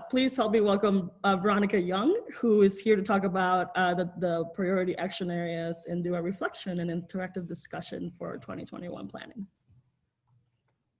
Please help me welcome Veronica Young, who is here to talk about the priority action areas and do a reflection and interactive discussion for 2021 planning.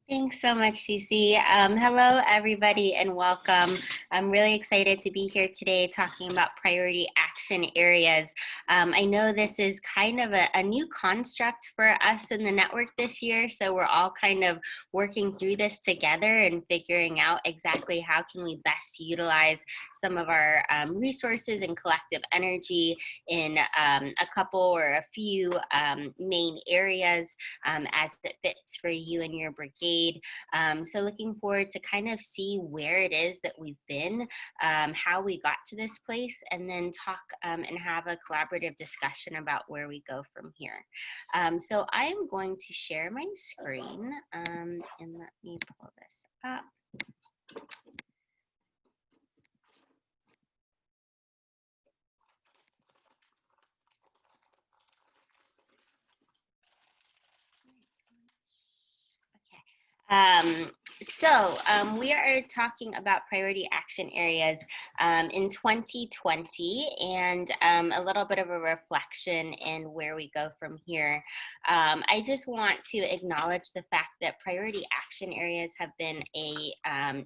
Thanks so much, Cece. Hello, everybody, and welcome. I'm really excited to be here today talking about priority action areas. I know this is kind of a new construct for us in the network this year, so we're all kind of working through this together and figuring out exactly how can we best utilize some of our resources and collective energy in a couple or a few main areas as it fits for you and your brigade. So looking forward to kind of see where it is that we've been, how we got to this place, and then talk and have a collaborative discussion about where we go from here. So I am going to share my screen and let me pull this up. So we are talking about priority action areas in 2020 and a little bit of a reflection in where we go from here. I just want to acknowledge the fact that priority action areas have been a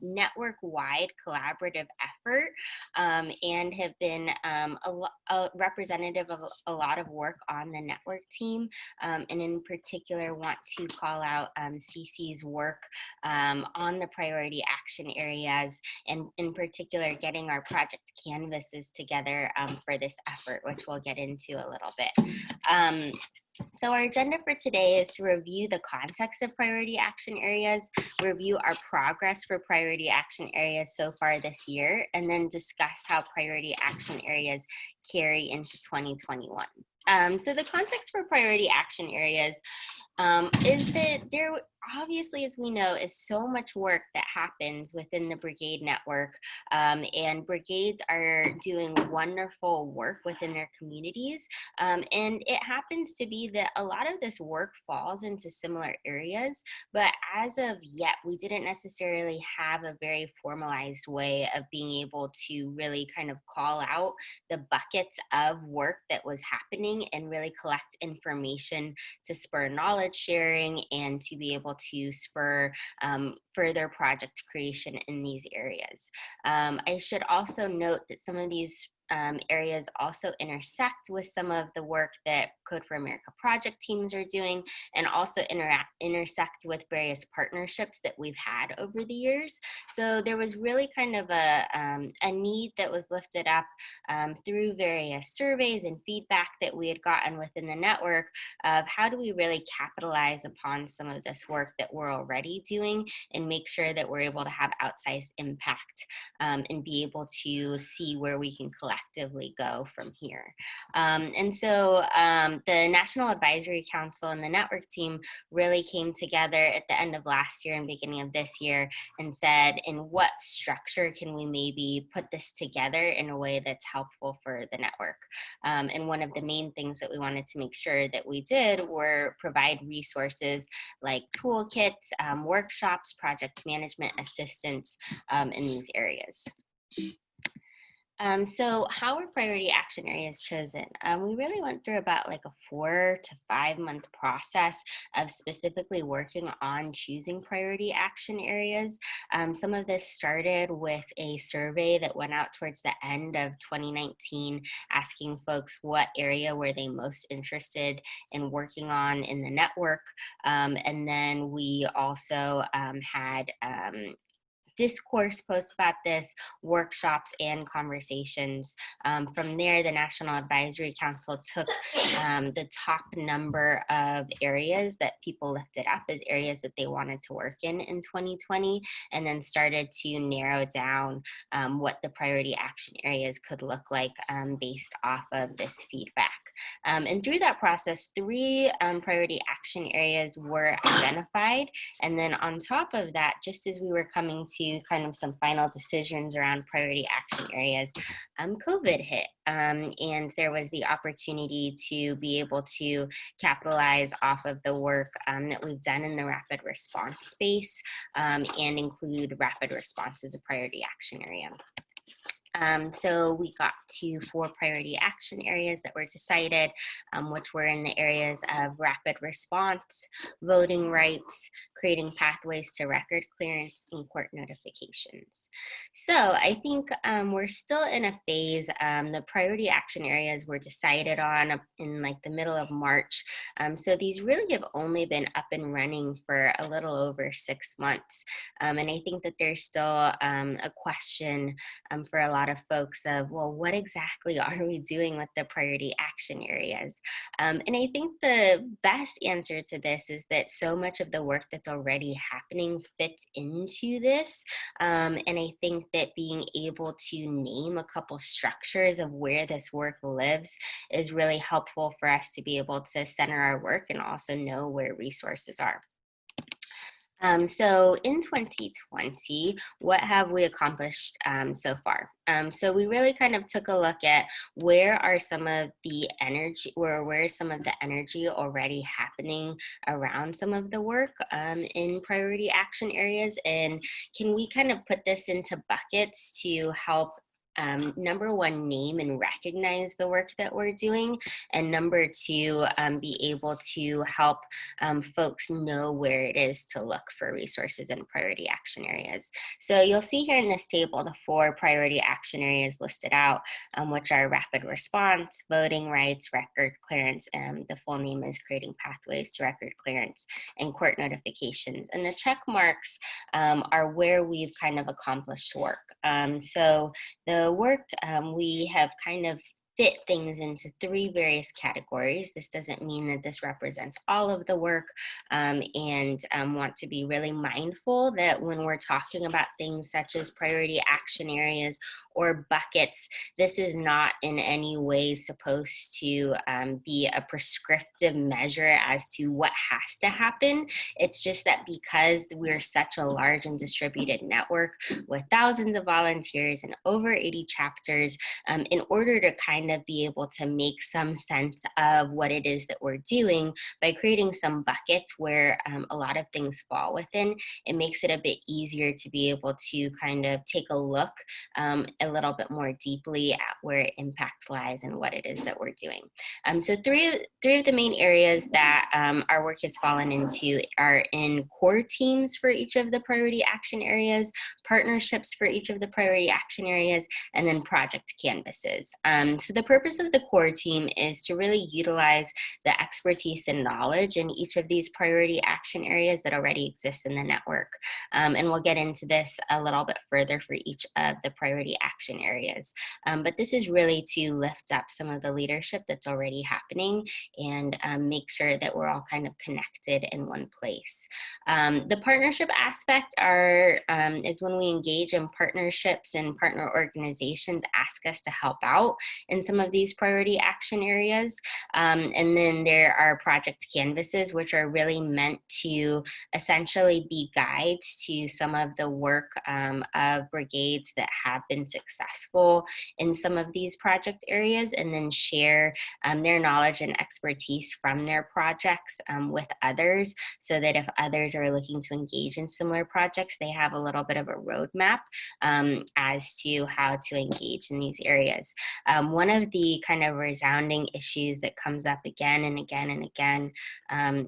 network-wide collaborative effort and have been a representative of a lot of work on the network team, and in particular want to call out CC's work on the priority action areas, and in particular getting our project canvases together for this effort, which we'll get into a little bit. So our agenda for today is to review the context of priority action areas, review our progress for priority action areas so far this year, and then discuss how priority action areas carry into 2021. So the context for priority action areas is that there obviously, as we know, is so much work that happens within the brigade network, and brigades are doing wonderful work within their communities, and it happens to be that a lot of this work falls into similar areas, but as of yet we didn't necessarily have a very formalized way of being able to really kind of call out the buckets of work that was happening and really collect information to spur knowledge sharing and to be able to spur further project creation in these areas. I should also note that some of these areas also intersect with some of the work that Code for America project teams are doing, and also intersect with various partnerships that we've had over the years. So there was really kind of a need that was lifted up through various surveys and feedback that we had gotten within the network of how do we really capitalize upon some of this work that we're already doing and make sure that we're able to have outsized impact and be able to see where we can collectively go from here. And so the National Advisory Council and the network team really came together at the end of last year and beginning of this year and said, in what structure can we maybe put this together in a way that's helpful for the network? And one of the main things that we wanted to make sure that we did were provide resources like toolkits, workshops, project management assistance in these areas. So how were priority action areas chosen? We really went through about like a 4 to 5 month process of specifically working on choosing priority action areas. Some of this started with a survey that went out towards the end of 2019, asking folks what area were they most interested in working on in the network. And then we also had discourse posts about this, workshops, and conversations. From there, the National Advisory Council took the top number of areas that people lifted up as areas that they wanted to work in 2020, and then started to narrow down what the priority action areas could look like based off of this feedback. And through that process, three priority action areas were identified. And then on top of that, just as we were coming to kind of some final decisions around priority action areas, COVID hit. And there was the opportunity to be able to capitalize off of the work that we've done in the rapid response space and include rapid response as a priority action area. So we got to 4 priority action areas that were decided, which were in the areas of rapid response, voting rights, creating pathways to record clearance, and court notifications. So I think we're still in a phase. The priority action areas were decided on in like the middle of March. So these really have only been up and running for a little over 6 months. And I think that there's still a question for a lot of folks of, well, what exactly are we doing with the priority action areas? And I think the best answer to this is that so much of the work that's already happening fits into this. And I think that being able to name a couple structures of where this work lives is really helpful for us to be able to center our work and also know where resources are. So in 2020, what have we accomplished so far? So we really kind of took a look at where are some of the energy, where is some of the energy already happening around some of the work in priority action areas, and can we kind of put this into buckets to help number one, name and recognize the work that we're doing, and number two, be able to help folks know where it is to look for resources in priority action areas. So you'll see here in this table the 4 priority action areas listed out, which are rapid response, voting rights, record clearance, and the full name is creating pathways to record clearance, and court notifications. And the check marks are where we've kind of accomplished work. So the work, we have kind of fit things into 3 various categories. This doesn't mean that this represents all of the work, and want to be really mindful that when we're talking about things such as priority action areas or buckets, this is not in any way supposed to be a prescriptive measure as to what has to happen. It's just that because we're such a large and distributed network with thousands of volunteers and over 80 chapters, in order to kind of be able to make some sense of what it is that we're doing by creating some buckets where a lot of things fall within, it makes it a bit easier to be able to kind of take a look a little bit more deeply at where impact lies and what it is that we're doing. So three of the main areas that our work has fallen into are in core teams for each of the priority action areas, partnerships for each of the priority action areas, and then project canvases. So the purpose of the core team is to really utilize the expertise and knowledge in each of these priority action areas that already exist in the network. And we'll get into this a little bit further for each of the priority action areas. But this is really to lift up some of the leadership that's already happening and make sure that we're all kind of connected in one place. The partnership aspect is when we engage in partnerships and partner organizations ask us to help out in some of these priority action areas. And then there are project canvases, which are really meant to essentially be guides to some of the work of brigades that have been successful in some of these project areas, and then share their knowledge and expertise from their projects with others, so that if others are looking to engage in similar projects, they have a little bit of a roadmap as to how to engage in these areas. One of the kind of resounding issues that comes up again and again and again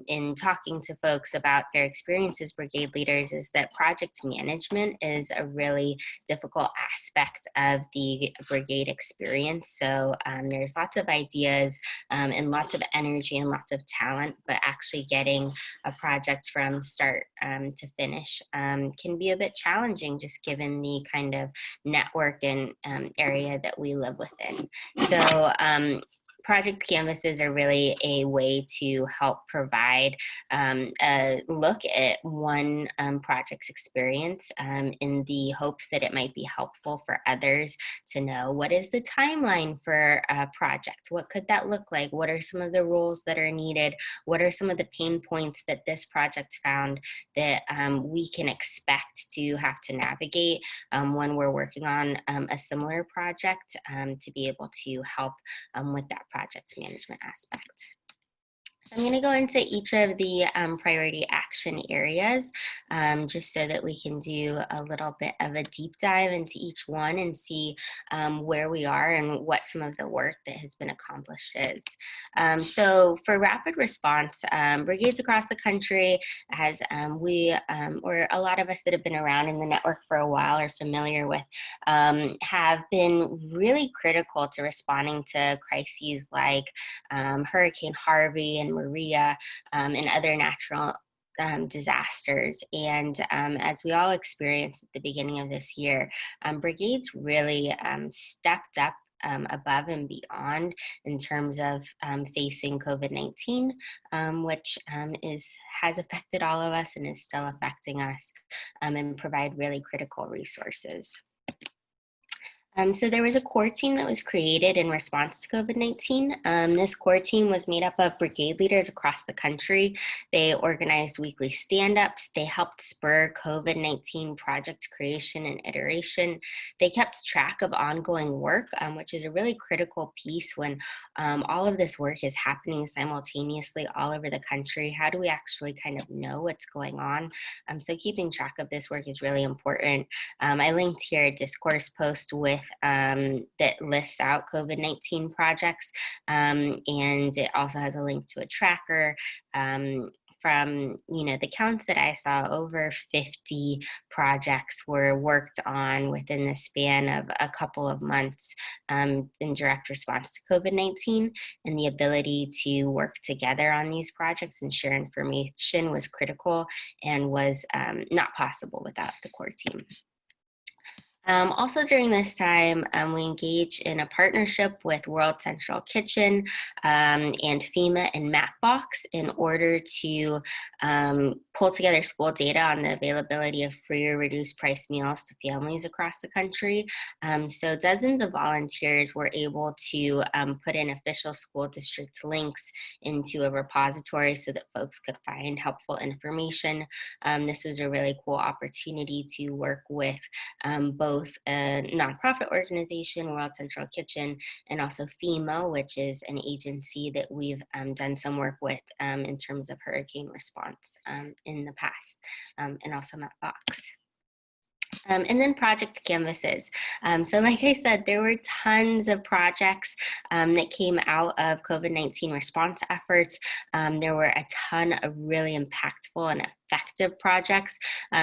in talking to folks about their experience as brigade leaders is that project management is a really difficult aspect of the brigade experience. So there's lots of ideas and lots of energy and lots of talent, but actually getting a project from start to finish can be a bit challenging, just given the kind of network and area that we live within. So project canvases are really a way to help provide a look at one project's experience in the hopes that it might be helpful for others to know what is the timeline for a project. What could that look like? What are some of the rules that are needed? What are some of the pain points that this project found that we can expect to have to navigate when we're working on a similar project to be able to help with that project management aspect. So I'm going to go into each of the priority action areas just so that we can do a little bit of a deep dive into each one and see where we are and what some of the work that has been accomplished is. So for rapid response, brigades across the country, as or a lot of us that have been around in the network for a while are familiar with, have been really critical to responding to crises like Hurricane Harvey and Maria and other natural disasters. And as we all experienced at the beginning of this year, brigades really stepped up above and beyond in terms of facing COVID-19, which has affected all of us and is still affecting us, and provide really critical resources. So there was a core team that was created in response to COVID-19. This core team was made up of brigade leaders across the country. They organized weekly stand-ups. They helped spur COVID-19 project creation and iteration. They kept track of ongoing work, which is a really critical piece when all of this work is happening simultaneously all over the country. How do we actually kind of know what's going on? So keeping track of this work is really important. I linked here a discourse post with that lists out COVID-19 projects, and it also has a link to a tracker. From the counts that I saw, over 50 projects were worked on within the span of a couple of months in direct response to COVID-19, and the ability to work together on these projects and share information was critical and was not possible without the core team. Also during this time, we engaged in a partnership with World Central Kitchen and FEMA and Mapbox in order to pull together school data on the availability of free or reduced price meals to families across the country. So dozens of volunteers were able to put in official school district links into a repository so that folks could find helpful information. This was a really cool opportunity to work with both a nonprofit organization, World Central Kitchen, and also FEMA, which is an agency that we've done some work with in terms of hurricane response in the past, and also Mapbox. And then project canvases. So like I said, there were tons of projects that came out of COVID-19 response efforts. There were a ton of really impactful and effective projects.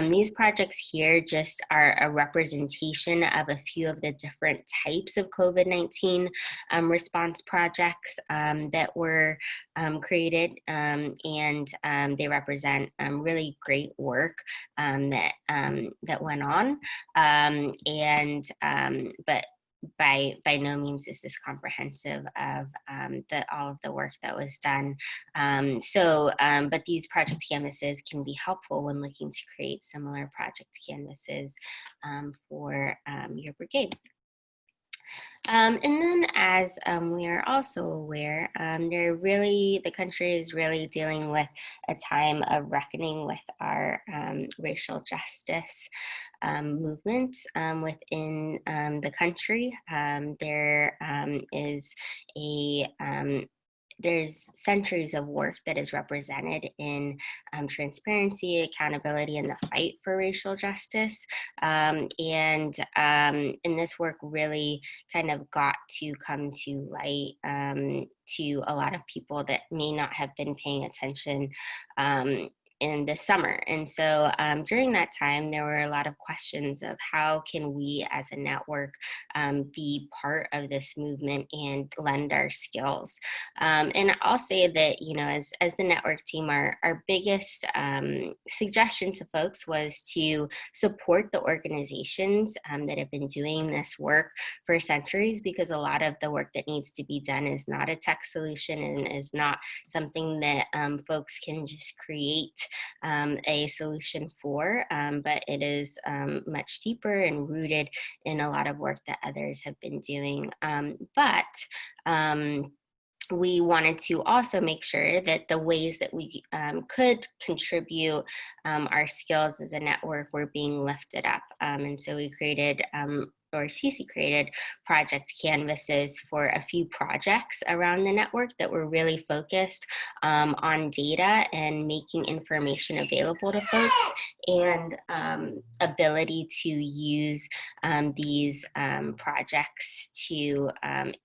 These projects here just are a representation of a few of the different types of COVID-19 response projects that were created, and they represent really great work that went on. But by no means is this comprehensive of all of the work that was done. But these project canvases can be helpful when looking to create similar project canvases for your brigade. And then, as we are also aware, the country is really dealing with a time of reckoning with our racial justice movement within the country. There's centuries of work that is represented in transparency, accountability, and the fight for racial justice. And this work really kind of got to come to light to a lot of people that may not have been paying attention in the summer. And so during that time, there were a lot of questions of how can we as a network be part of this movement and lend our skills. And I'll say that, you know, as the network team, our biggest suggestion to folks was to support the organizations that have been doing this work for centuries, because a lot of the work that needs to be done is not a tech solution and is not something that folks can just create a solution for, but it is much deeper and rooted in a lot of work that others have been doing. We wanted to also make sure that the ways that we could contribute our skills as a network were being lifted up. And so we created, or CC created, project canvases for a few projects around the network that were really focused on data and making information available to folks, and ability to use these projects to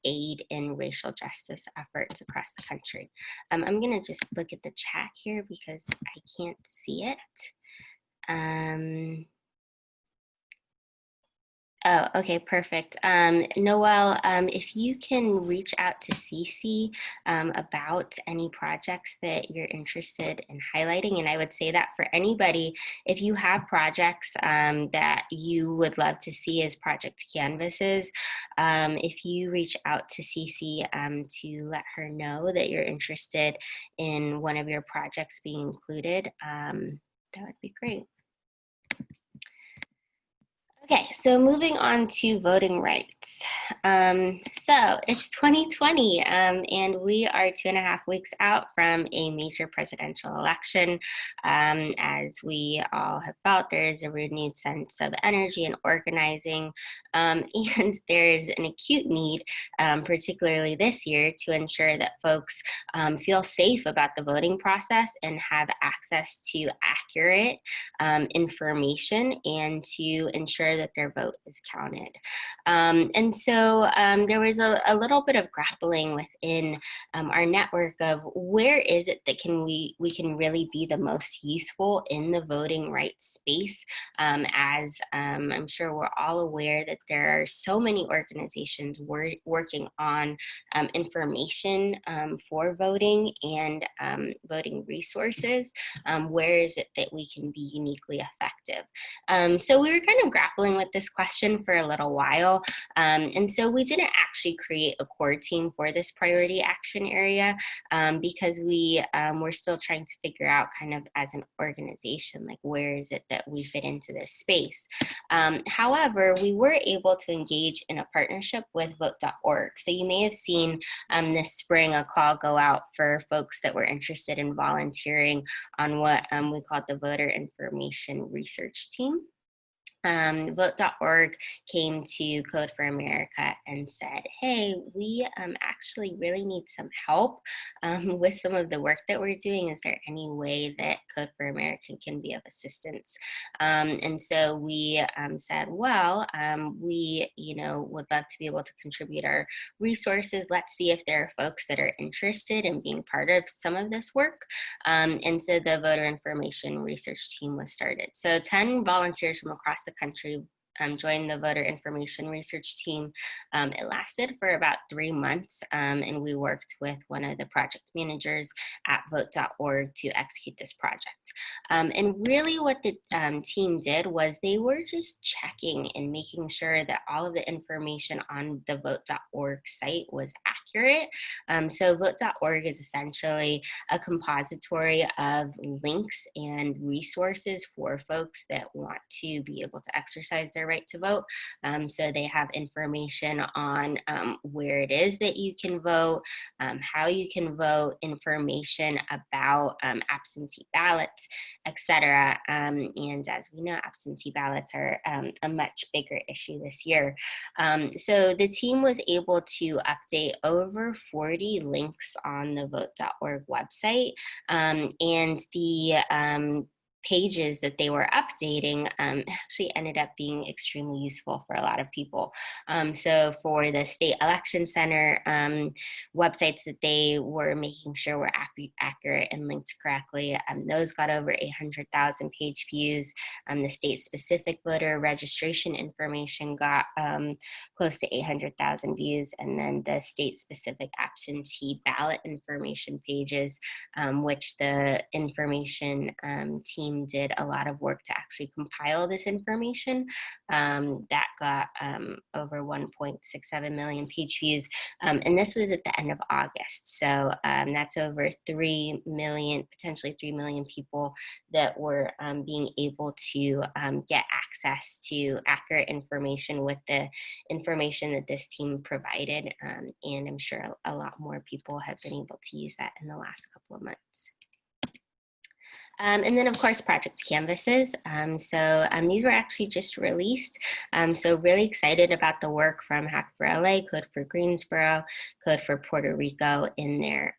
aid in racial justice efforts across the country. I'm gonna just look at the chat here because I can't see it. Oh, okay, perfect. Noel, if you can reach out to Cece about any projects that you're interested in highlighting, and I would say that for anybody, if you have projects that you would love to see as project canvases, if you reach out to Cece to let her know that you're interested in one of your projects being included, that would be great. Okay, so moving on to voting rights. So it's 2020, and we are 2.5 weeks out from a major presidential election. As we all have felt, there is a renewed sense of energy and organizing, and there is an acute need, particularly this year, to ensure that folks feel safe about the voting process and have access to accurate information, and to ensure that their vote is counted. And so there was a little bit of grappling within our network of where is it that we can really be the most useful in the voting rights space, as I'm sure we're all aware that there are so many organizations working on information for voting and voting resources. Where is it that we can be uniquely effective? So we were kind of grappling with this question for a little while. And so we didn't actually create a core team for this priority action area, because we were still trying to figure out kind of as an organization, like where is it that we fit into this space. However, we were able to engage in a partnership with vote.org. So you may have seen this spring a call go out for folks that were interested in volunteering on what we called the Voter Information Research Team. Vote.org came to Code for America and said, hey, we actually really need some help with some of the work that we're doing. Is there any way that Code for America can be of assistance? And so we said, well, we would love to be able to contribute our resources. Let's see if there are folks that are interested in being part of some of this work. And so the Voter Information Research Team was started. So 10 volunteers from across the country joined the Voter Information Research Team. It lasted for about 3 months, and we worked with one of the project managers at vote.org to execute this project. And really what the team did was they were just checking and making sure that all of the information on the vote.org site was accurate. So vote.org is essentially a compository of links and resources for folks that want to be able to exercise their right to vote. So they have information on where it is that you can vote, how you can vote, information about absentee ballots, etc. And as we know, absentee ballots are a much bigger issue this year. So the team was able to update over 40 links on the vote.org website, and pages that they were updating actually ended up being extremely useful for a lot of people. So for the state election center, websites that they were making sure were accurate and linked correctly, those got over 800,000 page views. The state-specific voter registration information got close to 800,000 views, and then the state-specific absentee ballot information pages, which the information team did a lot of work to actually compile this information, that got over 1.67 million page views, and this was at the end of August. So that's over 3 million, potentially 3 million people that were being able to get access to accurate information with the information that this team provided. And I'm sure a lot more people have been able to use that in the last couple of months. And then, of course, project canvases. These were actually just released. So really excited about the work from Hack for LA, Code for Greensboro, Code for Puerto Rico in their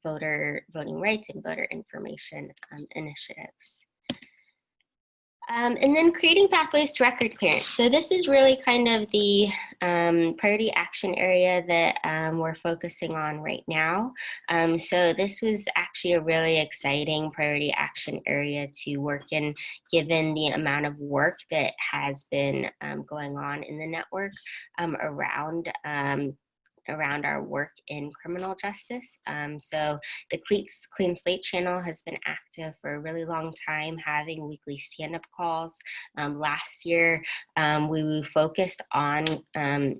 voting rights and voter information initiatives. And then creating pathways to record clearance. So this is really kind of the priority action area that we're focusing on right now. So this was actually a really exciting priority action area to work in, given the amount of work that has been going on in the network around our work in criminal justice. So the Clean Slate channel has been active for a really long time, having weekly stand-up calls. Last year, we focused on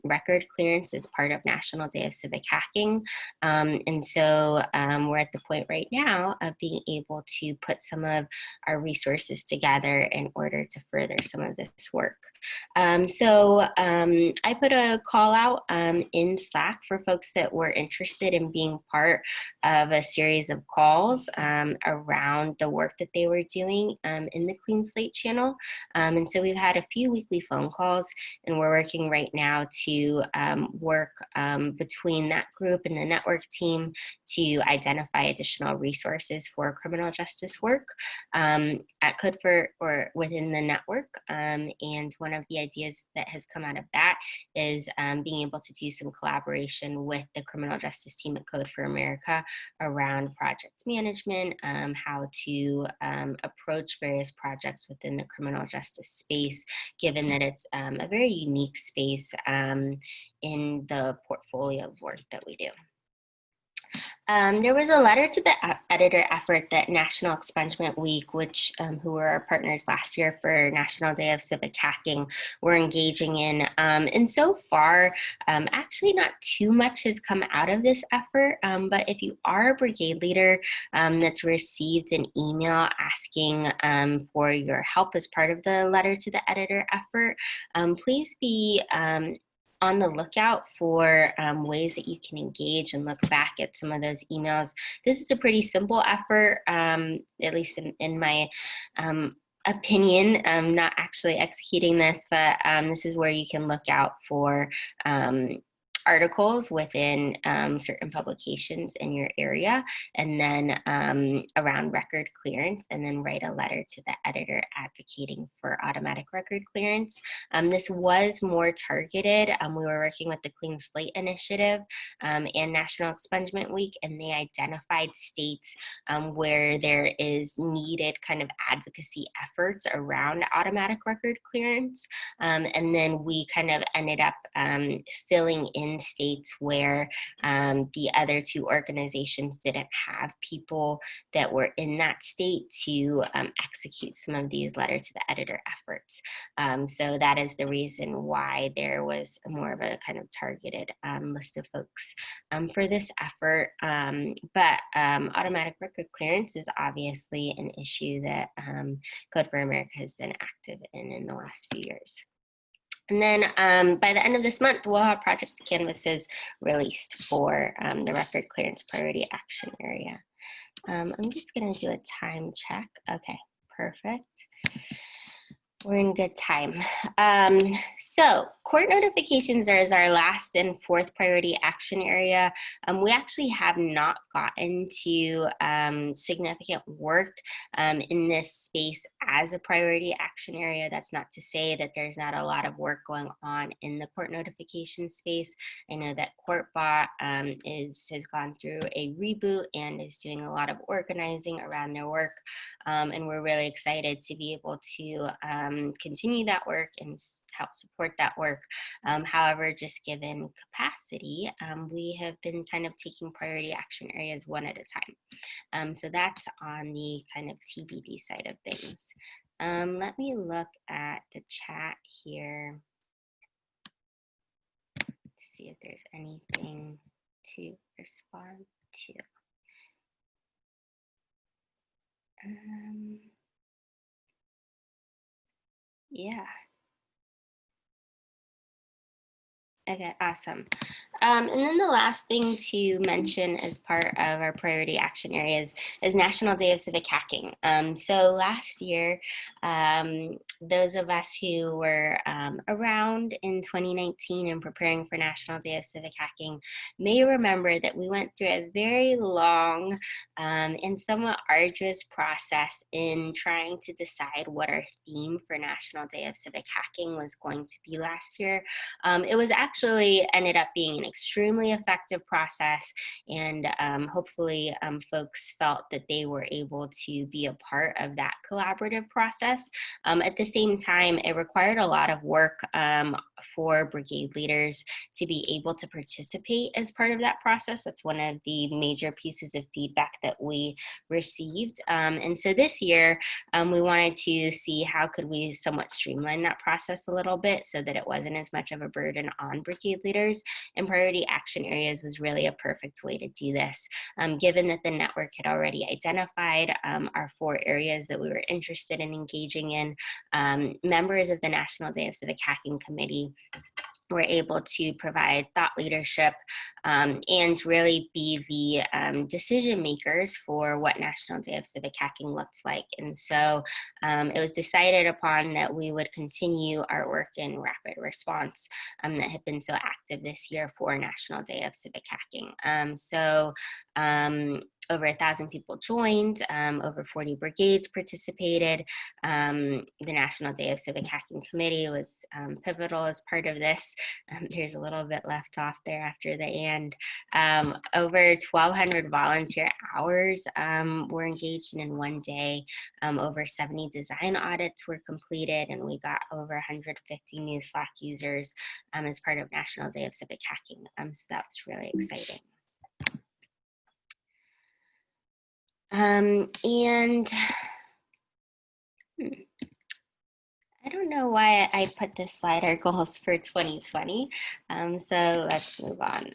record clearance as part of National Day of Civic Hacking. And so we're at the point right now of being able to put some of our resources together in order to further some of this work. I put a call out in Slack for folks that were interested in being part of a series of calls around the work that they were doing in the Clean Slate channel. And so we've had a few weekly phone calls, and we're working right now to work between that group and the network team to identify additional resources for criminal justice work at Code for or within the network. And one of the ideas that has come out of that is being able to do some collaboration with the criminal justice team at Code for America around project management, how to approach various projects within the criminal justice space, given that it's a very unique space in the portfolio of work that we do. There was a letter to the editor effort that National Expungement Week, which who were our partners last year for National Day of Civic Hacking, were engaging in. And so far, actually not too much has come out of this effort, but if you are a brigade leader that's received an email asking for your help as part of the letter to the editor effort, please be on the lookout for ways that you can engage and look back at some of those emails. This is a pretty simple effort, at least in my opinion. I'm not actually executing this, but this is where you can look out for articles within certain publications in your area, and then around record clearance, and then write a letter to the editor advocating for automatic record clearance. This was more targeted. We were working with the Clean Slate Initiative and National Expungement Week, and they identified states where there is needed kind of advocacy efforts around automatic record clearance. And then we kind of ended up filling in states where the other two organizations didn't have people that were in that state to execute some of these letter to the editor efforts. So that is the reason why there was more of a kind of targeted list of folks for this effort. But automatic record clearance is obviously an issue that Code for America has been active in the last few years. And then by the end of this month, we'll have project canvases released for the record clearance priority action area. I'm just going to do a time check. Okay, perfect. We're in good time. So court notifications is our last and fourth priority action area. We actually have not gotten to significant work in this space as a priority action area. That's not to say that there's not a lot of work going on in the court notification space. I know that CourtBot has gone through a reboot and is doing a lot of organizing around their work. And we're really excited to be able to continue that work and help support that work. However, just given capacity, we have been kind of taking priority action areas one at a time. So that's on the kind of TBD side of things. Let me look at the chat here to see if there's anything to respond to. Yeah. Okay, awesome. And then the last thing to mention as part of our priority action areas is National Day of Civic Hacking. So last year, those of us who were around in 2019 and preparing for National Day of Civic Hacking may remember that we went through a very long and somewhat arduous process in trying to decide what our theme for National Day of Civic Hacking was going to be last year. It was actually ended up being an extremely effective process, and hopefully folks felt that they were able to be a part of that collaborative process. At the same time, it required a lot of work for brigade leaders to be able to participate as part of that process. That's one of the major pieces of feedback that we received. And so this year, we wanted to see how could we somewhat streamline that process a little bit so that it wasn't as much of a burden on brigade leaders, and priority action areas was really a perfect way to do this. Given that the network had already identified our 4 areas that we were interested in engaging in, members of the National Day of Civic Hacking Committee were able to provide thought leadership and really be the decision makers for what National Day of Civic Hacking looks like. And so it was decided upon that we would continue our work in rapid response that had been so active this year for National Day of Civic Hacking. Over 1,000 people joined, over 40 brigades participated. The National Day of Civic Hacking Committee was pivotal as part of this. There's a little bit left off there after the and. Over 1,200 volunteer hours were engaged in one day. Over 70 design audits were completed, and we got over 150 new Slack users as part of National Day of Civic Hacking. So that was really exciting. I don't know why I put this slide, our goals for 2020. So let's move on.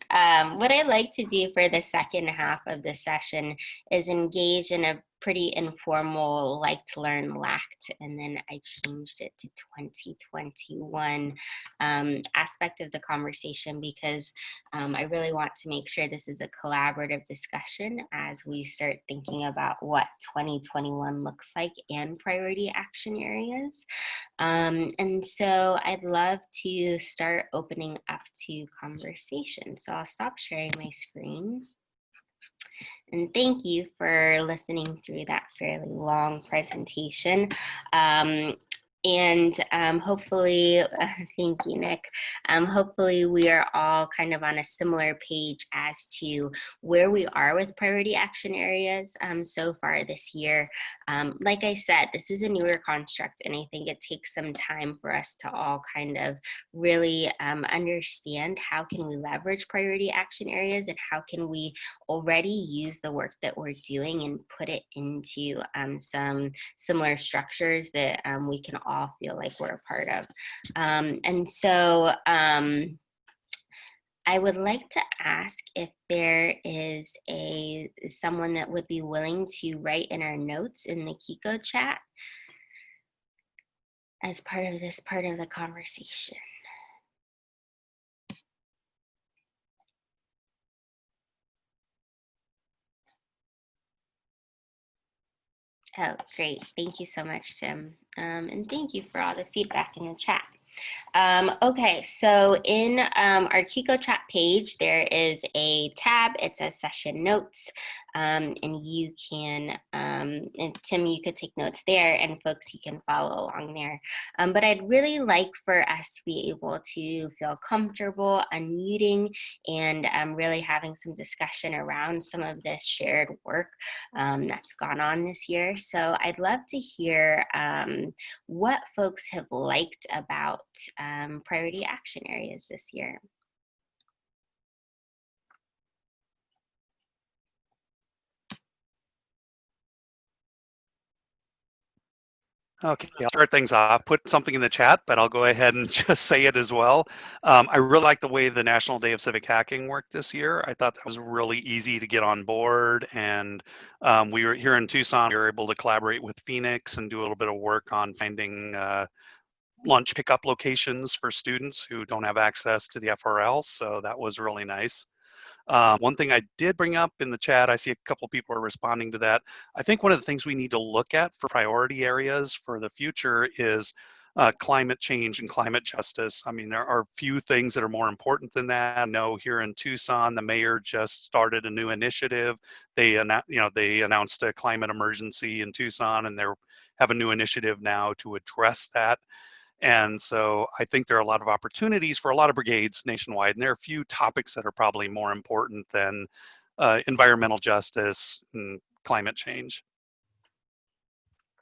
What I like to do for the second half of the session is engage in a pretty informal like to learn LACT, and then I changed it to 2021 aspect of the conversation because I really want to make sure this is a collaborative discussion as we start thinking about what 2021 looks like and priority action areas. And so I'd love to start opening up to conversation. So I'll stop sharing my screen. And thank you for listening through that fairly long presentation. Hopefully, thank you, Nick. Hopefully we are all kind of on a similar page as to where we are with priority action areas so far this year. Like I said, this is a newer construct, and I think it takes some time for us to all kind of really understand how can we leverage priority action areas and how can we already use the work that we're doing and put it into some similar structures that we can all feel like we're a part of. I would like to ask if there is someone that would be willing to write in our notes in the Kiko chat as part of this part of the conversation. Oh, great. Thank you so much, Tim. And thank you for all the feedback in the chat. Okay, so in our Kiko chat page, there is a tab. It says session notes, and you can, and Tim, you could take notes there, and folks, you can follow along there. But I'd really like for us to be able to feel comfortable unmuting and really having some discussion around some of this shared work that's gone on this year. So I'd love to hear what folks have liked about priority action areas this year. Okay, I'll start things off. Put something in the chat, but I'll go ahead and just say it as well. I really like the way the National Day of Civic Hacking worked this year. I thought that was really easy to get on board, and we were here in Tucson. We were able to collaborate with Phoenix and do a little bit of work on finding lunch pickup locations for students who don't have access to the FRL. So that was really nice. One thing I did bring up in the chat, I see a couple people are responding to that. I think one of the things we need to look at for priority areas for the future is climate change and climate justice. I mean, there are few things that are more important than that. I know here in Tucson, the mayor just started a new initiative. They announced a climate emergency in Tucson, and they have a new initiative now to address that. And so I think there are a lot of opportunities for a lot of brigades nationwide, and there are a few topics that are probably more important than environmental justice and climate change.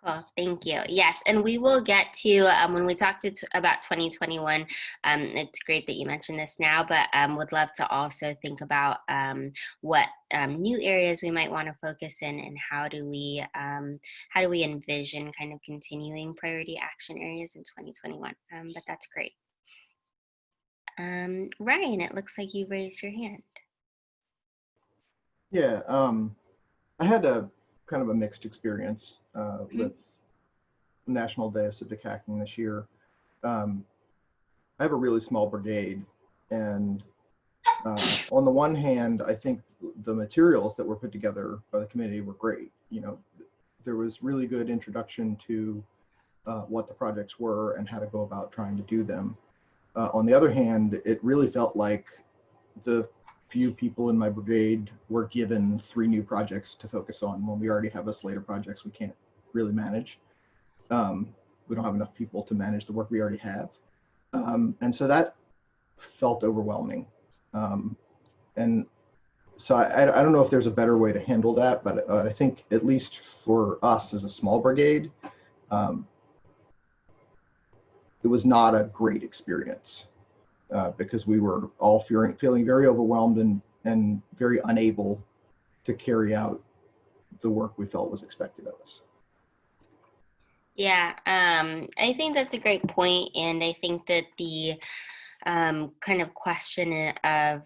Cool, thank you. Yes, and we will get to, when we talked about 2021, it's great that you mentioned this now, but would love to also think about what new areas we might want to focus in, and how do we envision kind of continuing priority action areas in 2021, but that's great. Ryan, it looks like you raised your hand. Yeah, I had a kind of a mixed experience with National Day of Civic Hacking this year. I have a really small brigade, and on the one hand, I think the materials that were put together by the committee were great. You know, there was really good introduction to what the projects were and how to go about trying to do them. On the other hand, it really felt like the few people in my brigade were given 3 new projects to focus on when we already have a slate of projects we can't really manage. We don't have enough people to manage the work we already have. And so that felt overwhelming. And so I don't know if there's a better way to handle that, but I think at least for us as a small brigade, it was not a great experience. Because we were all feeling very overwhelmed and very unable to carry out the work we felt was expected of us. Yeah, I think that's a great point, and I think that the kind of question of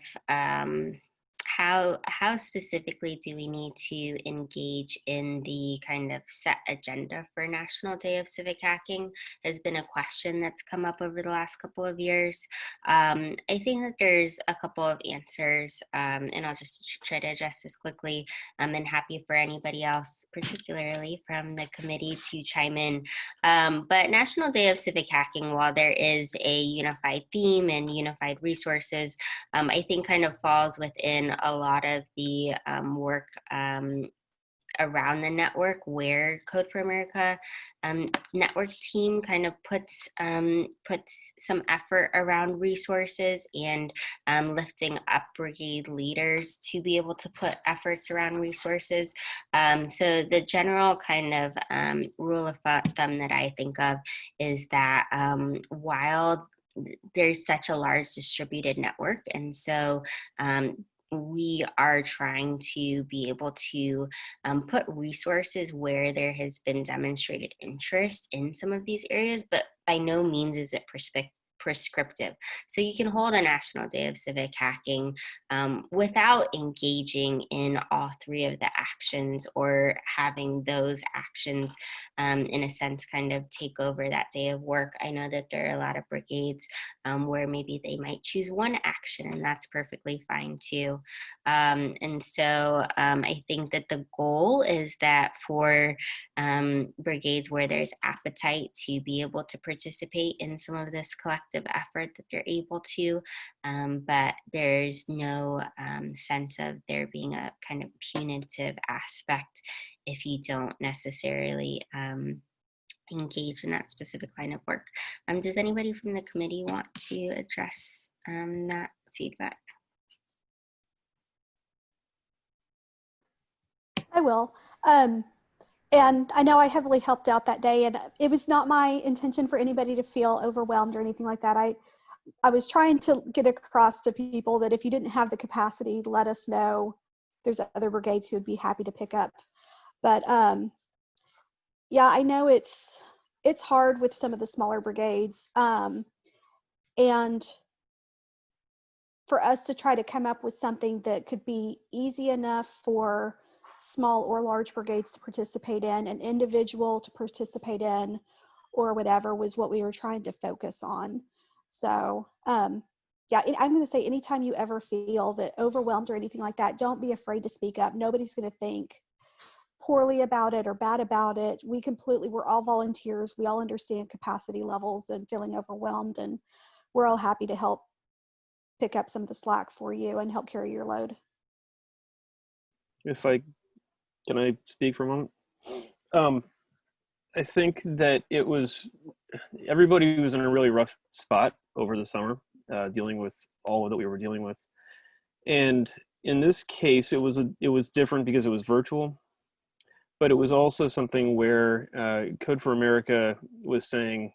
how specifically do we need to engage in the kind of set agenda for National Day of Civic Hacking has been a question that's come up over the last couple of years. I think that there's a couple of answers, and I'll just try to address this quickly. And happy for anybody else, particularly from the committee, to chime in. But National Day of Civic Hacking, while there is a unified theme and unified resources, I think kind of falls within a lot of the work around the network, where Code for America network team kind of puts some effort around resources and lifting up brigade leaders to be able to put efforts around resources. So the general kind of rule of thumb that I think of is that while there's such a large distributed network, and so we are trying to be able to put resources where there has been demonstrated interest in some of these areas, but by no means is it prescriptive. So you can hold a National Day of Civic Hacking without engaging in all three of the actions, or having those actions in a sense kind of take over that day of work. I know that there are a lot of brigades where maybe they might choose one action, and that's perfectly fine too. And so I think that the goal is that for brigades where there's appetite to be able to participate in some of this collective effort, that they're able to, but there's no sense of there being a kind of punitive aspect if you don't necessarily engage in that specific line of work. Does anybody from the committee want to address that feedback? I will. And I know I heavily helped out that day, and it was not my intention for anybody to feel overwhelmed or anything like that. I was trying to get across to people that if you didn't have the capacity, let us know. There's other brigades who would be happy to pick up. But yeah, I know it's hard with some of the smaller brigades. And for us to try to come up with something that could be easy enough for small or large brigades to participate in, an individual to participate in, or whatever, was what we were trying to focus on. So yeah, I'm going to say anytime you ever feel that overwhelmed or anything like that, don't be afraid to speak up. Nobody's going to think poorly about it or bad about it. We're all volunteers. We all understand capacity levels and feeling overwhelmed, and we're all happy to help pick up some of the slack for you and help carry your load. Can I speak for a moment? I think that everybody was in a really rough spot over the summer, dealing with all that we were dealing with. And in this case, it was different because it was virtual, but it was also something where Code for America was saying,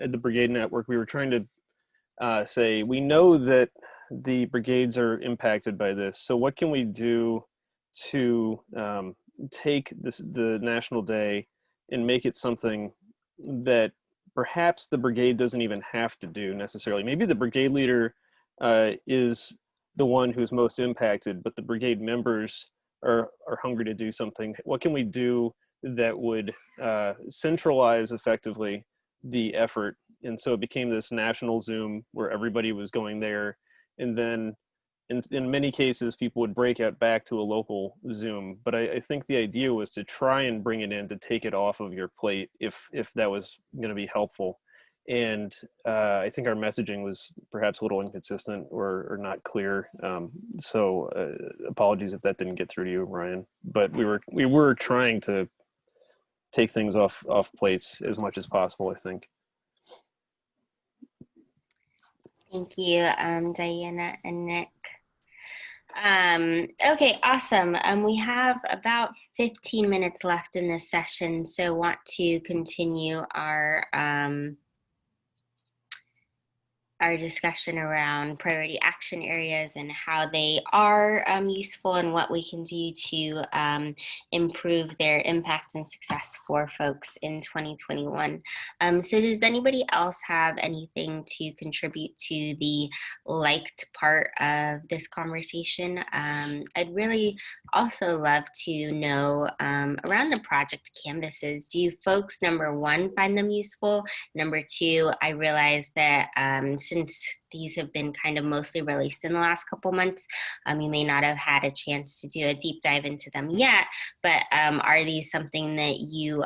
at the Brigade Network, we were trying to say, we know that the brigades are impacted by this. So what can we do to take the National Day and make it something that perhaps the brigade doesn't even have to do necessarily? Maybe the brigade leader is the one who's most impacted, but the brigade members are hungry to do something. What can we do that would centralize effectively the effort? And so it became this national Zoom where everybody was going there. And then in many cases, people would break out back to a local Zoom. But I think the idea was to try and bring it in, to take it off of your plate if that was going to be helpful. And I think our messaging was perhaps a little inconsistent or not clear. So apologies if that didn't get through to you, Ryan. But we were trying to take things off plates as much as possible, I think. Thank you, Diana and Nick. Okay, awesome. We have about 15 minutes left in this session, so want to continue our discussion around priority action areas and how they are useful and what we can do to improve their impact and success for folks in 2021. So does anybody else have anything to contribute to the liked part of this conversation? I'd really also love to know around the project canvases, do you folks, number one, find them useful? Number two, I realize that since these have been kind of mostly released in the last couple months, you may not have had a chance to do a deep dive into them yet, but are these something that you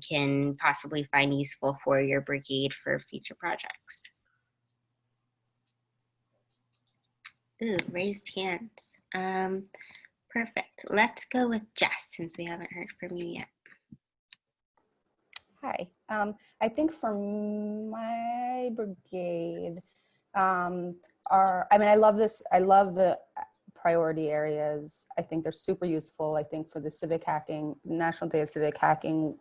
can possibly find useful for your brigade for future projects? Ooh, raised hands. Perfect. Let's go with Jess, since we haven't heard from you yet. Hi. I think for my brigade, I love this. I love the priority areas. I think they're super useful. I think for the civic hacking, National Day of Civic Hacking,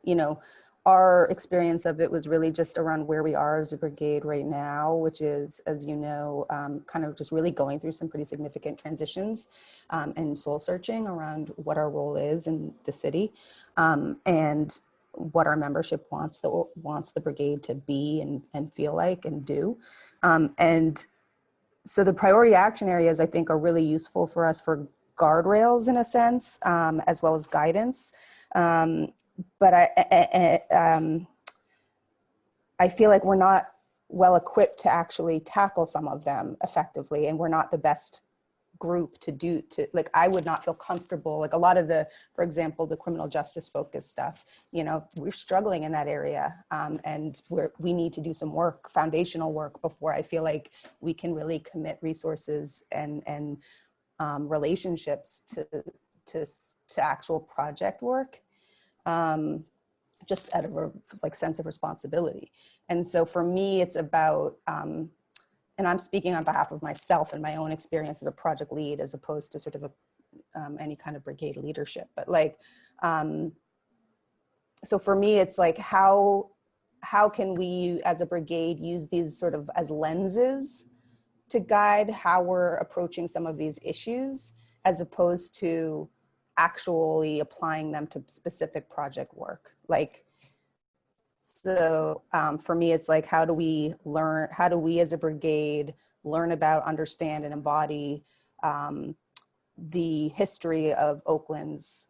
our experience of it was really just around where we are as a brigade right now, which is, as you know, kind of just really going through some pretty significant transitions and soul searching around what our role is in the city. And what our membership wants the brigade to be and feel like and do. And so the priority action areas, I think, are really useful for us for guardrails in a sense, as well as guidance. But I feel like we're not well equipped to actually tackle some of them effectively, and we're not the best group to like, I would not feel comfortable, like a lot of the, for example, the criminal justice focused stuff, you know, we're struggling in that area, and we need to do some work, foundational work, before I feel like we can really commit resources and relationships to actual project work, just out of a like sense of responsibility. And so for me, it's about, and I'm speaking on behalf of myself and my own experience as a project lead, as opposed to sort of any kind of brigade leadership. But like, so for me, it's like, how can we as a brigade use these sort of as lenses to guide how we're approaching some of these issues, as opposed to actually applying them to specific project work. Like, so for me, it's like, how do we as a brigade learn about, understand, and embody the history of Oakland's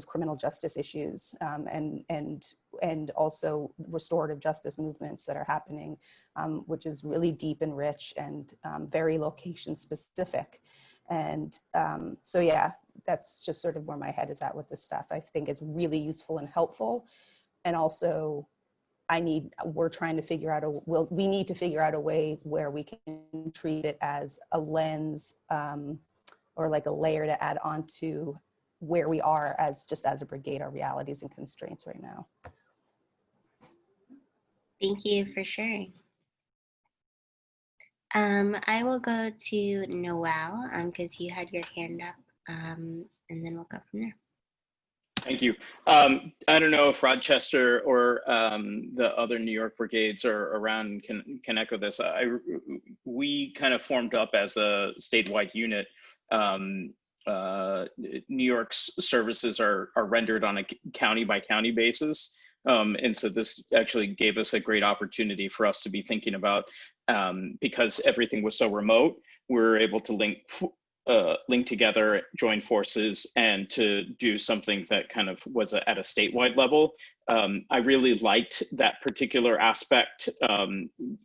criminal justice issues, and also restorative justice movements that are happening, which is really deep and rich and very location specific. And so yeah, that's just sort of where my head is at with this stuff. I think it's really useful and helpful. And also we're trying to figure out we need to figure out a way where we can treat it as a lens, or like a layer to add on to where we are as a brigade, our realities and constraints right now. Thank you for sharing. I will go to Noel, because you had your hand up, and then we'll go from there. Thank you. I don't know if Rochester or the other New York brigades are around can echo this. We kind of formed up as a statewide unit. New York's services are rendered on a county by county basis. And so this actually gave us a great opportunity for us to be thinking about, because everything was so remote, we were able to link together, join forces, and to do something that kind of was at a statewide level. I really liked that particular aspect.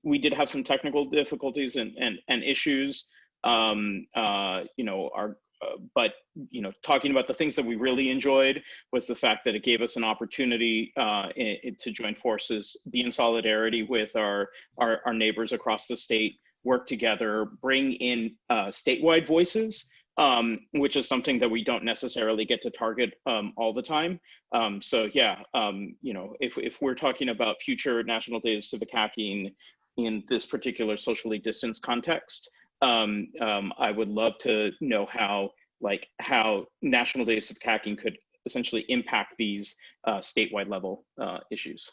We did have some technical difficulties and issues, but talking about the things that we really enjoyed was the fact that it gave us an opportunity to join forces, be in solidarity with our neighbors across the state, work together, bring in statewide voices, which is something that we don't necessarily get to target all the time. So yeah, if we're talking about future National Day of Civic Hacking in this particular socially distanced context, I would love to know how National Day of Civic Hacking could essentially impact these statewide level issues.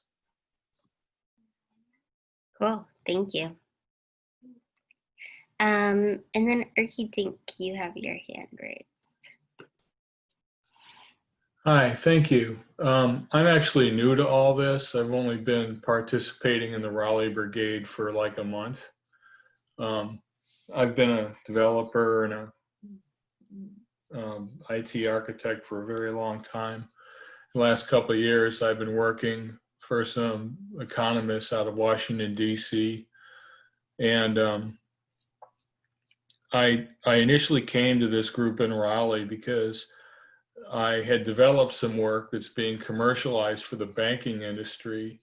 Cool, thank you. And then Erky Dink, you have your hand raised. Hi, thank you. I'm actually new to all this. I've only been participating in the Raleigh Brigade for like a month. I've been a developer and a IT architect for a very long time. The last couple of years, I've been working for some economists out of Washington, D.C. And I initially came to this group in Raleigh because I had developed some work that's being commercialized for the banking industry,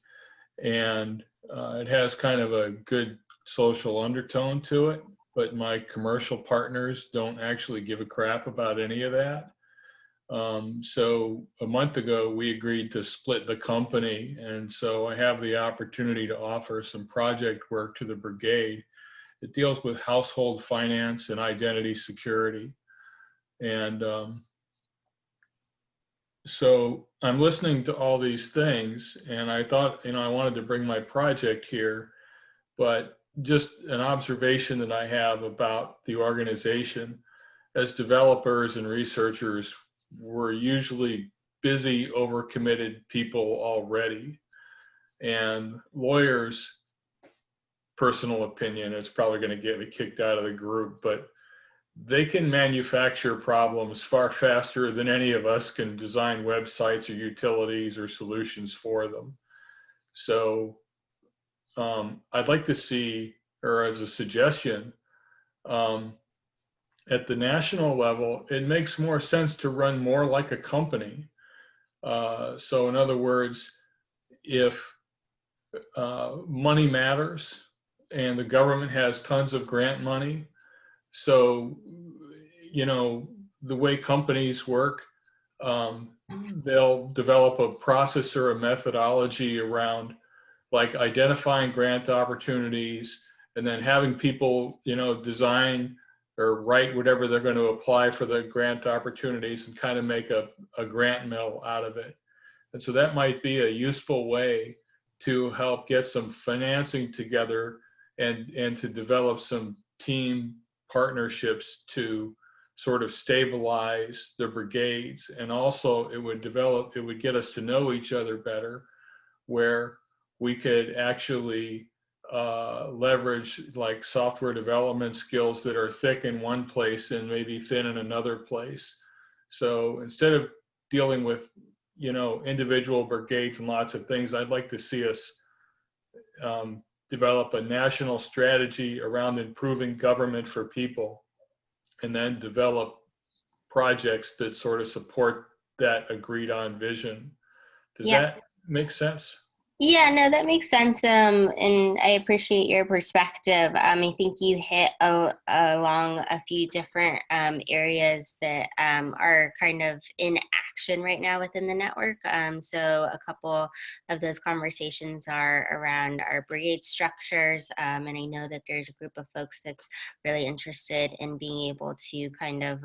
and it has kind of a good social undertone to it, but my commercial partners don't actually give a crap about any of that. So a month ago, we agreed to split the company, and so I have the opportunity to offer some project work to the brigade. It deals with household finance and identity security. And so I'm listening to all these things, and I thought, I wanted to bring my project here, but just an observation that I have about the organization. As developers and researchers, we're usually busy, overcommitted people already. And lawyers, personal opinion, it's probably going to get me kicked out of the group, but they can manufacture problems far faster than any of us can design websites or utilities or solutions for them. So I'd like to see, or as a suggestion, at the national level, it makes more sense to run more like a company. So in other words, if money matters and the government has tons of grant money, so, you know, the way companies work, they'll develop a process or a methodology around like identifying grant opportunities and then having people, you know, design or write whatever they're going to apply for the grant opportunities and kind of make a grant mill out of it. And so that might be a useful way to help get some financing together and to develop some team partnerships to sort of stabilize the brigades. And also it would get us to know each other better, where we could actually leverage like software development skills that are thick in one place and maybe thin in another place. So instead of dealing with, you know, individual brigades and lots of things, I'd like to see us develop a national strategy around improving government for people, and then develop projects that sort of support that agreed on vision. Does that make sense? Yeah, no, that makes sense. And I appreciate your perspective. I think you hit along a few different areas that are kind of in action right now within the network. So a couple of those conversations are around our brigade structures. And I know that there's a group of folks that's really interested in being able to kind of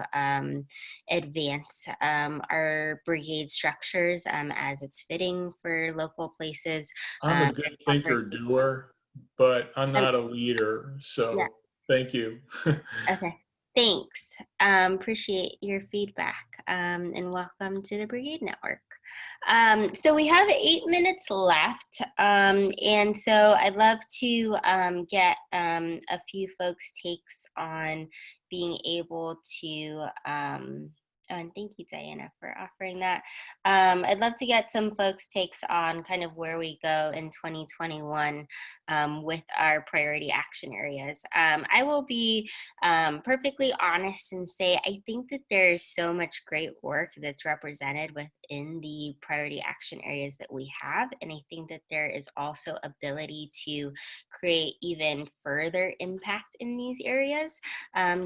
advance our brigade structures as it's fitting for local places. I'm a good thinker doer, but I'm not a leader. So thank you. Okay, thanks. Appreciate your feedback, and welcome to the Brigade Network. So we have 8 minutes left, and so I'd love to get a few folks' takes on being able to and thank you, Diana, for offering that. I'd love to get some folks' takes on kind of where we go in 2021 with our priority action areas. I will be perfectly honest and say I think that there's so much great work that's represented within the priority action areas that we have. And I think that there is also ability to create even further impact in these areas.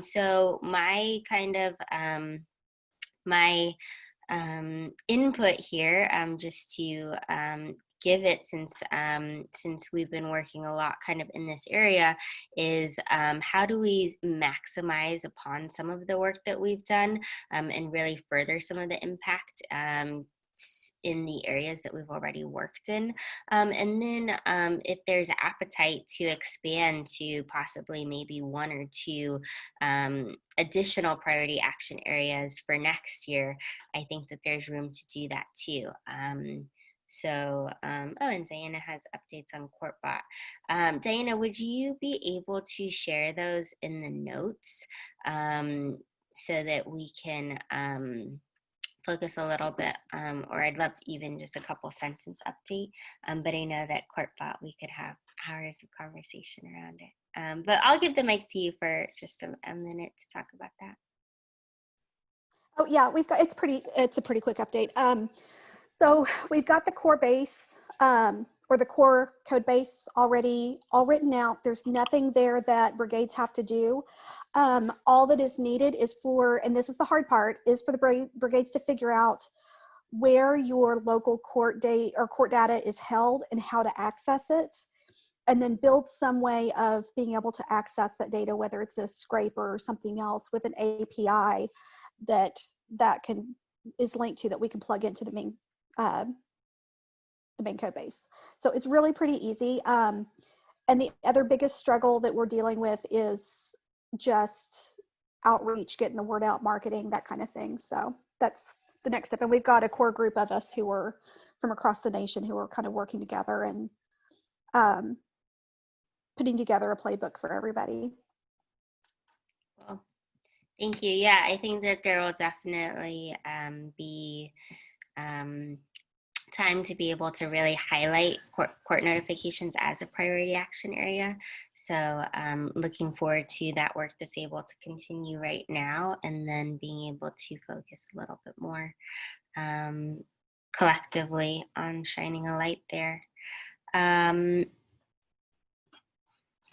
So my kind of my input here, just to give it, since we've been working a lot kind of in this area, is how do we maximize upon some of the work that we've done and really further some of the impact in the areas that we've already worked in. And then if there's appetite to expand to possibly maybe 1 or 2 additional priority action areas for next year, I think that there's room to do that too. So, and Diana has updates on CourtBot. Diana, would you be able to share those in the notes so that we can focus a little bit, or I'd love even just a couple sentence update, but I know that CourtBot, we could have hours of conversation around it. But I'll give the mic to you for just a minute to talk about that. Oh yeah, it's a pretty quick update. So we've got the core base, or the core code base already all written out. There's nothing there that brigades have to do. All that is needed is and this is the hard part, is for the brigades to figure out where your local court date or court data is held and how to access it, and then build some way of being able to access that data, whether it's a scraper or something else with an API that is linked to, that we can plug into the main code base. So it's really pretty easy. And the other biggest struggle that we're dealing with is just outreach, getting the word out, marketing, that kind of thing. So that's the next step. And we've got a core group of us who are from across the nation who are kind of working together and putting together a playbook for everybody. Well, thank you. Yeah, I think that there will definitely be time to be able to really highlight court notifications as a priority action area. So looking forward to that work that's able to continue right now, and then being able to focus a little bit more collectively on shining a light there.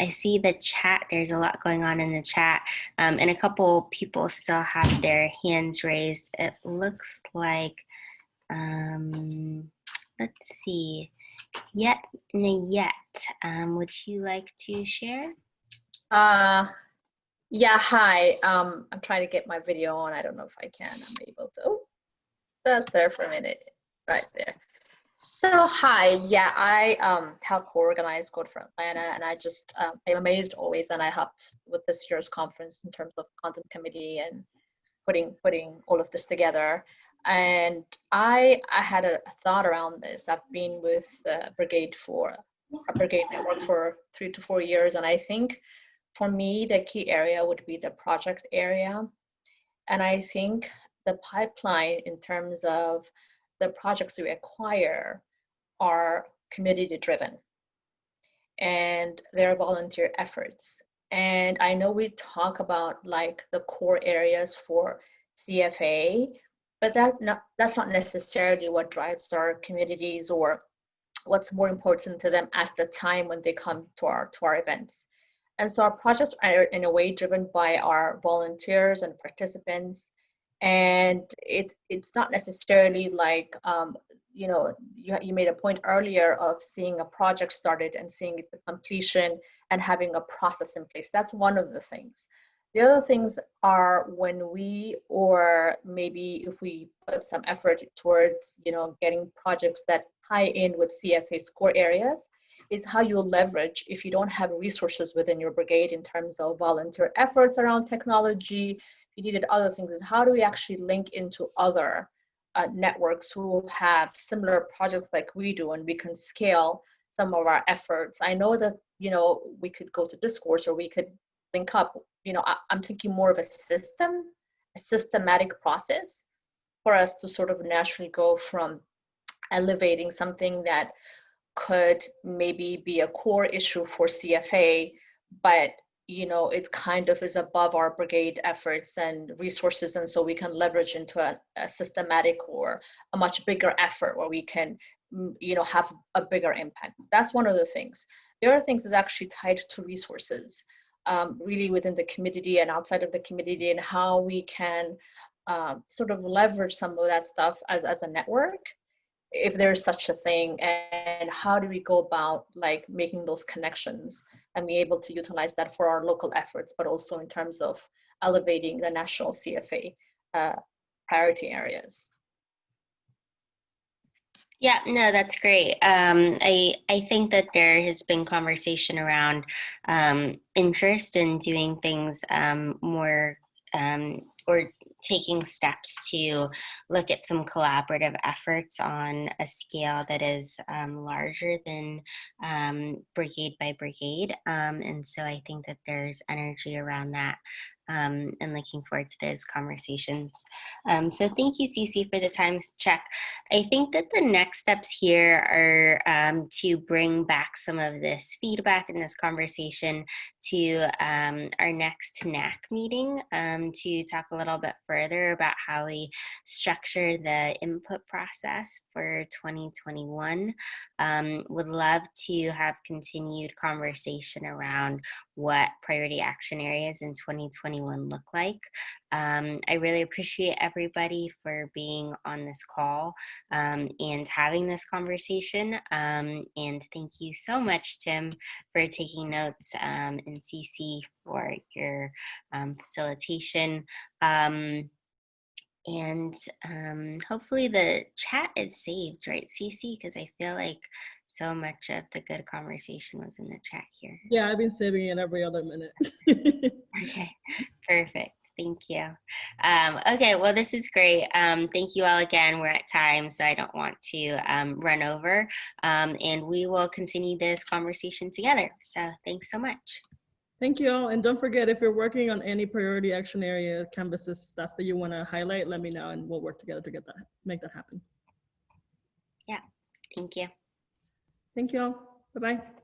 I see the chat, there's a lot going on in the chat, and a couple people still have their hands raised. It looks like, let's see, Nayet, would you like to share? Yeah, hi. I'm trying to get my video on. I don't know if I can. I'm able to. Oh, that's there for a minute, right there. So hi, yeah, I help co-organize Code for Atlanta, and I just I'm amazed always, and I helped with this year's conference in terms of content committee and putting all of this together. And I had a thought around this. I've been with the brigade network for 3 to 4 years, and I think for me the key area would be the project area, and I think the pipeline in terms of the projects we acquire are community driven and they're volunteer efforts. And I know we talk about like the core areas for CFA, but that's not necessarily what drives our communities or what's more important to them at the time when they come to our events. And so our projects are in a way driven by our volunteers and participants. And it's not necessarily like, you made a point earlier of seeing a project started and seeing it to completion and having a process in place. That's one of the things. The other things are when we, or maybe if we put some effort towards, getting projects that tie in with CFA's core areas, is how you leverage if you don't have resources within your brigade in terms of volunteer efforts around technology. If you needed other things, is how do we actually link into other networks who have similar projects like we do, and we can scale some of our efforts. I know that, we could go to discourse or we could link up. I'm thinking more of a systematic process for us to sort of naturally go from elevating something that could maybe be a core issue for CFA, but it kind of is above our brigade efforts and resources, and so we can leverage into a systematic or a much bigger effort where we can have a bigger impact. That's one of the things. The other things is actually tied to resources, really within the community and outside of the community, and how we can sort of leverage some of that stuff as a network, if there's such a thing, and how do we go about like making those connections and be able to utilize that for our local efforts, but also in terms of elevating the national CFA priority areas. Yeah, no, that's great. I think that there has been conversation around interest in doing things more or taking steps to look at some collaborative efforts on a scale that is larger than brigade by brigade. And so I think that there's energy around that. And looking forward to those conversations. So thank you, Cece, for the time check. I think that the next steps here are to bring back some of this feedback and this conversation to our next NAC meeting to talk a little bit further about how we structure the input process for 2021. Would love to have continued conversation around what priority action areas in 2021 look like. I really appreciate everybody for being on this call and having this conversation. And thank you so much, Tim, for taking notes, and CC for your facilitation. And hopefully the chat is saved, right, CC? Because I feel like so much of the good conversation was in the chat here. Yeah, I've been saving it every other minute. Okay, perfect. Thank you. Okay, well, this is great. Thank you all again. We're at time, so I don't want to run over. And we will continue this conversation together. So thanks so much. Thank you all. And don't forget, if you're working on any priority action area canvases stuff that you want to highlight, let me know and we'll work together to make that happen. Yeah, thank you. Thank you all. Bye-bye.